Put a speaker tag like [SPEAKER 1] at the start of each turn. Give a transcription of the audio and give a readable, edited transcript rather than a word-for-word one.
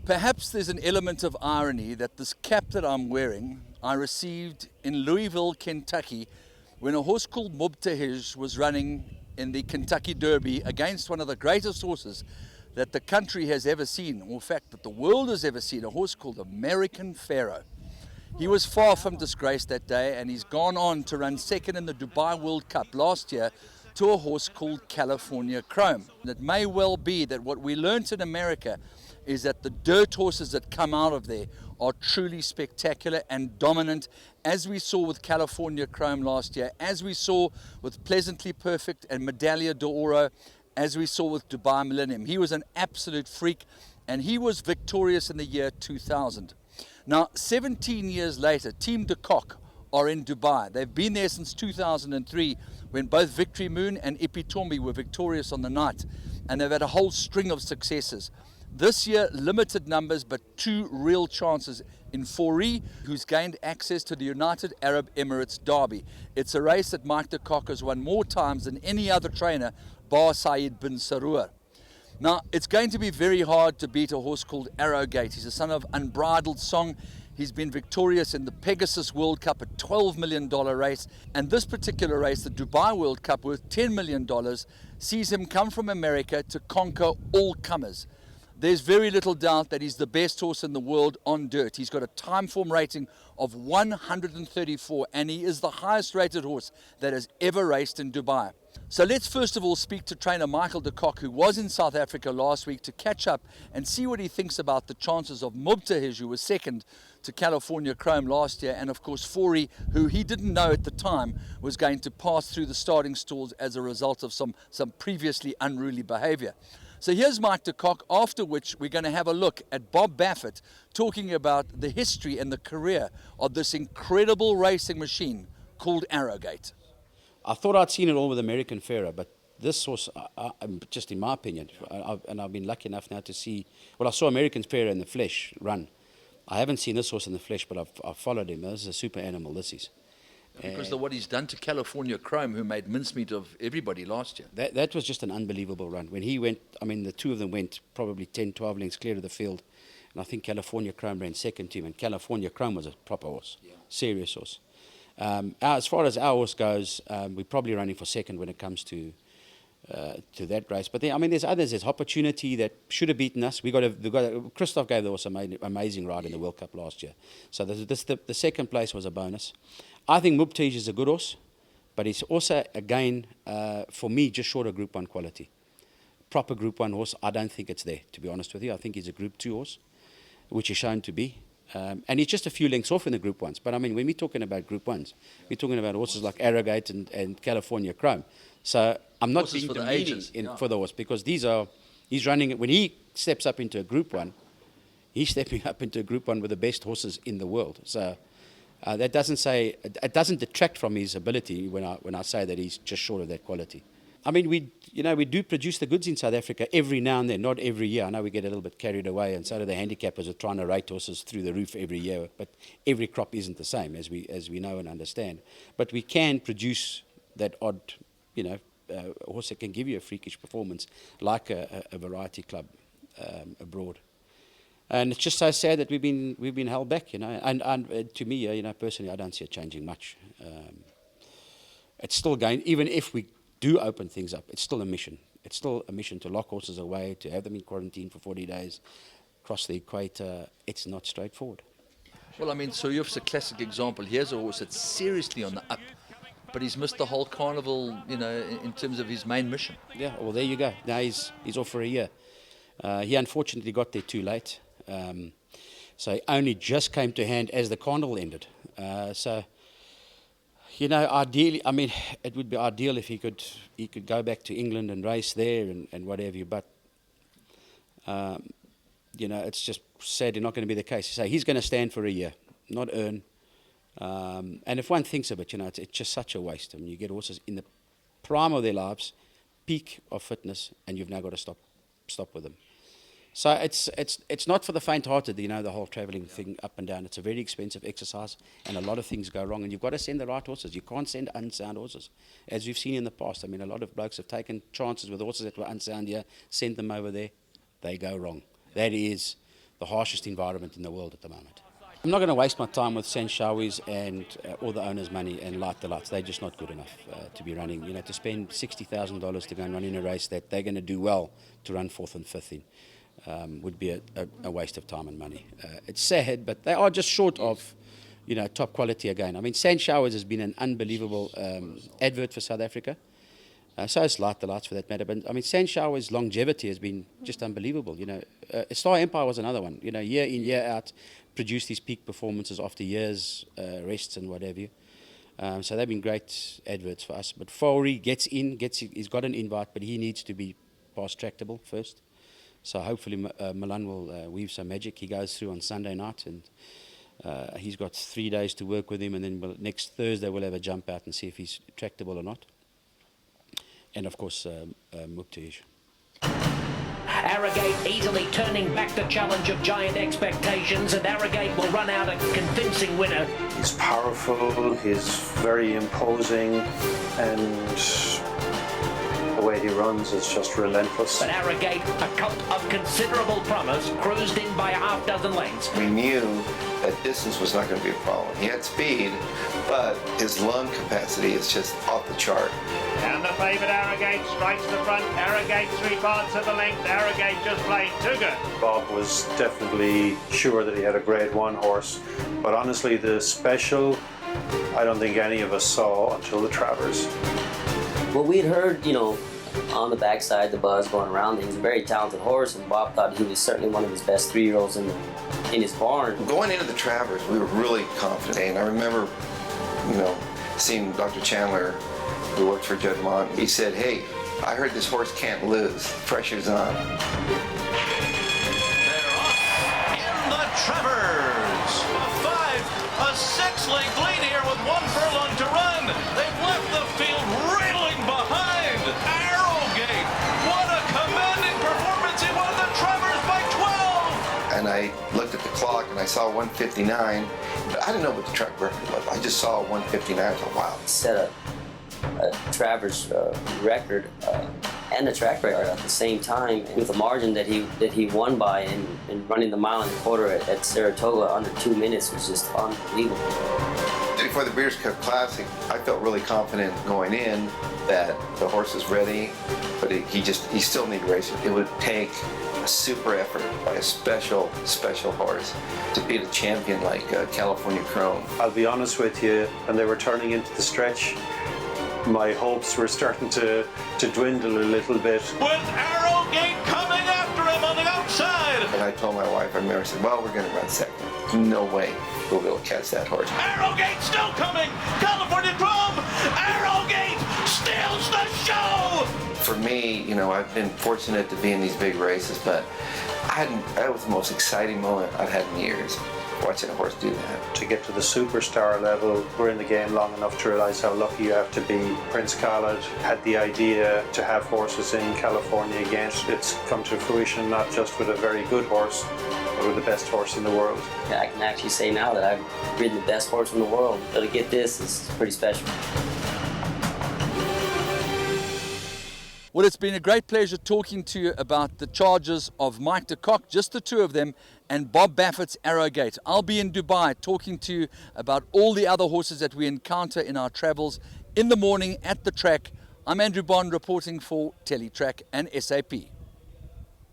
[SPEAKER 1] Perhaps there's an element of irony that this cap that I'm wearing, I received in Louisville, Kentucky, when a horse called Mubtahij was running in the Kentucky Derby against one of the greatest horses that the country has ever seen, or in fact that the world has ever seen, a horse called American Pharaoh. He was far from disgraced that day, and he's gone on to run second in the Dubai World Cup last year to a horse called California Chrome. And it may well be that what we learnt in America is that the dirt horses that come out of there are truly spectacular and dominant, as we saw with California Chrome last year, as we saw with Pleasantly Perfect and Medaglia d'Oro, as we saw with Dubai Millennium. He was an absolute freak, and he was victorious in the year 2000. Now, 17 years later, Team de Kock are in Dubai. They've been there since 2003, when both Victory Moon and Ipitombi were victorious on the night, and they've had a whole string of successes. This year, limited numbers, but two real chances in Fori, who's gained access to the United Arab Emirates Derby. It's a race that Mike de Kock has won more times than any other trainer, bar Saeed bin Sarour. Now, it's going to be very hard to beat a horse called Arogate. He's a son of Unbridled Song. He's been victorious in the Pegasus World Cup, a $12 million race. And this particular race, the Dubai World Cup, worth $10 million, sees him come from America to conquer all comers. There's very little doubt that he's the best horse in the world on dirt. He's got a time form rating of 134, and he is the highest rated horse that has ever raced in Dubai. So let's first of all speak to trainer Michael de Kock, who was in South Africa last week, to catch up and see what he thinks about the chances of Mubtahij, who was second to California Chrome last year, and of course Fori, who he didn't know at the time was going to pass through the starting stalls as a result of some previously unruly behavior. So here's Mike de Kock, after which we're going to have a look at Bob Baffert talking about the history and the career of this incredible racing machine called Arrogate.
[SPEAKER 2] I thought I'd seen it all with American Pharaoh, but this horse, just in my opinion, and I've been lucky enough now to see, well, I saw American Pharaoh in the flesh run. I haven't seen this horse in the flesh, but I've followed him. This is a super animal, this is.
[SPEAKER 1] Because of what he's done to California Chrome, who made mincemeat of everybody last year.
[SPEAKER 2] That was just an unbelievable run. When he went, I mean, the two of them went probably 10, 12 lengths clear of the field. And I think California Chrome ran second to him. And California Chrome was a proper horse, serious horse. As far as our horse goes, we're probably running for second when it comes to that race. But then, I mean, there's others. There's Opportunity that should have beaten us. Christoph gave the horse an amazing ride in the World Cup last year. So the second place was a bonus. I think Mubtahij is a good horse, but he's also, again, for me, just short of Group 1 quality. Proper Group 1 horse, I don't think it's there, to be honest with you. I think he's a Group 2 horse, which is shown to be. And he's just a few lengths off in the Group 1s. But, I mean, when we're talking about Group 1s, we're talking about horses like Arrogate and California Chrome. So I'm not being demeaning for the horse, because he's running, when he steps up into a Group 1, he's stepping up into a Group 1 with the best horses in the world. So that it doesn't detract from his ability when I say that he's just short of that quality. I mean, we do produce the goods in South Africa every now and then, not every year. I know we get a little bit carried away, and so do the handicappers are trying to rate horses through the roof every year. But every crop isn't the same, as we know and understand. But we can produce that odd, horse that can give you a freakish performance, like a variety club abroad. And it's just so sad that we've been held back, And to me, personally, I don't see it changing much. It's still going, even if we do open things up, it's still a mission. It's still a mission to lock horses away, to have them in quarantine for 40 days, cross the equator. It's not straightforward.
[SPEAKER 1] Well, I mean, so you're a classic example. Here's a horse that's seriously on the up, but he's missed the whole carnival, in terms of his main mission.
[SPEAKER 2] Yeah, well, there you go. Now he's off for a year. He unfortunately got there too late. So he only just came to hand as the carnival ended. Ideally, I mean, it would be ideal if he could go back to England and race there and whatever. But it's just sadly not going to be the case. So he's going to stand for a year, not earn. And if one thinks of it, it's just such a waste. I mean, you get horses in the prime of their lives, peak of fitness, and you've now got to stop with them. So it's not for the faint-hearted, the whole travelling thing up and down. It's a very expensive exercise, and a lot of things go wrong. And you've got to send the right horses. You can't send unsound horses, as we've seen in the past. I mean, a lot of blokes have taken chances with horses that were unsound here, sent them over there. They go wrong. That is the harshest environment in the world at the moment. I'm not going to waste my time with Sanshawis and all the owners' money and light the lights. They're just not good enough to be running. You know, to spend $60,000 to go and run in a race that they're going to do well to run 4th and 5th in would be a waste of time and money. It's sad, but they are just short of, you know, top quality again. I mean, Sanshowers has been an unbelievable advert for South Africa. So it's Light the Lights for that matter. But I mean, Sanshowers' longevity has been just unbelievable. You know, Star Empire was another one. You know, year in, year out, produced these peak performances after years, rests and what have you. So they've been great adverts for us. But Fowry gets in, he's got an invite, but he needs to be past tractable first. So hopefully Milan will weave some magic. He goes through on Sunday night, and he's got 3 days to work with him, and then next Thursday we'll have a jump out and see if he's tractable or not. And of course, Mubtahij.
[SPEAKER 3] Arrogate easily turning back the challenge of giant expectations, and Arrogate will run out a convincing winner.
[SPEAKER 4] He's powerful, he's very imposing, and the way he runs is just relentless.
[SPEAKER 3] But Arrogate, a colt of considerable promise, cruised in by a half-dozen lengths.
[SPEAKER 5] We knew that distance was not going to be a problem. He had speed, but his lung capacity is just off the chart.
[SPEAKER 6] And the favourite Arrogate strikes the front. Arrogate 3 parts of the length. Arrogate just played too good.
[SPEAKER 4] Bob was definitely sure that he had a grade 1 horse, but honestly the special, I don't think any of us saw until the Travers.
[SPEAKER 7] Well, we'd heard, you know, on the backside, the buzz going around. He was a very talented horse, and Bob thought he was certainly one of his best 3-year-olds in his barn.
[SPEAKER 5] Going into the Travers, we were really confident. And I remember, you know, seeing Dr. Chandler, who worked for Judd Mont. He said, "Hey, I heard this horse can't lose. Pressure's on."
[SPEAKER 8] They're off in the Travers. A 6-length lead here with 1 furlong to run. They've left the field reeling behind. Arrogate, what a commanding performance. He won the Travers by 12.
[SPEAKER 5] And I looked at the clock and I saw 159, but I didn't know what the track record was. I just saw 159. I thought, wow.
[SPEAKER 7] Set a Travers record and a track record at the same time, with the margin that he won by, and running the 1.25 at Saratoga under 2 minutes was just unbelievable.
[SPEAKER 5] Before the Breeders' Cup Classic, I felt really confident going in that the horse is ready, but he still needed to race it. It would take a super effort by a special horse to beat a champion like California Chrome.
[SPEAKER 4] I'll be honest with you, when they were turning into the stretch, my hopes were starting to dwindle a little bit.
[SPEAKER 8] With Arrogate coming after him on the outside.
[SPEAKER 5] And I told my wife, I remember, I said, well, we're going to run second. No way we'll be able to catch that horse.
[SPEAKER 8] Arrogate still coming. California Chrome. Arrogate steals the show.
[SPEAKER 5] For me, you know, I've been fortunate to be in these big races, but that was the most exciting moment I've had in years, watching a horse do that.
[SPEAKER 4] To get to the superstar level, we're in the game long enough to realize how lucky you have to be. Prince Khaled had the idea to have horses in California again. It's come to fruition not just with a very good horse, but with the best horse in the world.
[SPEAKER 7] Yeah, I can actually say now that I've ridden the best horse in the world. So to get this is pretty special.
[SPEAKER 1] Well, it's been a great pleasure talking to you about the charges of Mike de Kock, just the two of them, and Bob Baffert's Arrogate. I'll be in Dubai talking to you about all the other horses that we encounter in our travels in the morning at the track. I'm Andrew Bond reporting for Teletrack and SAP.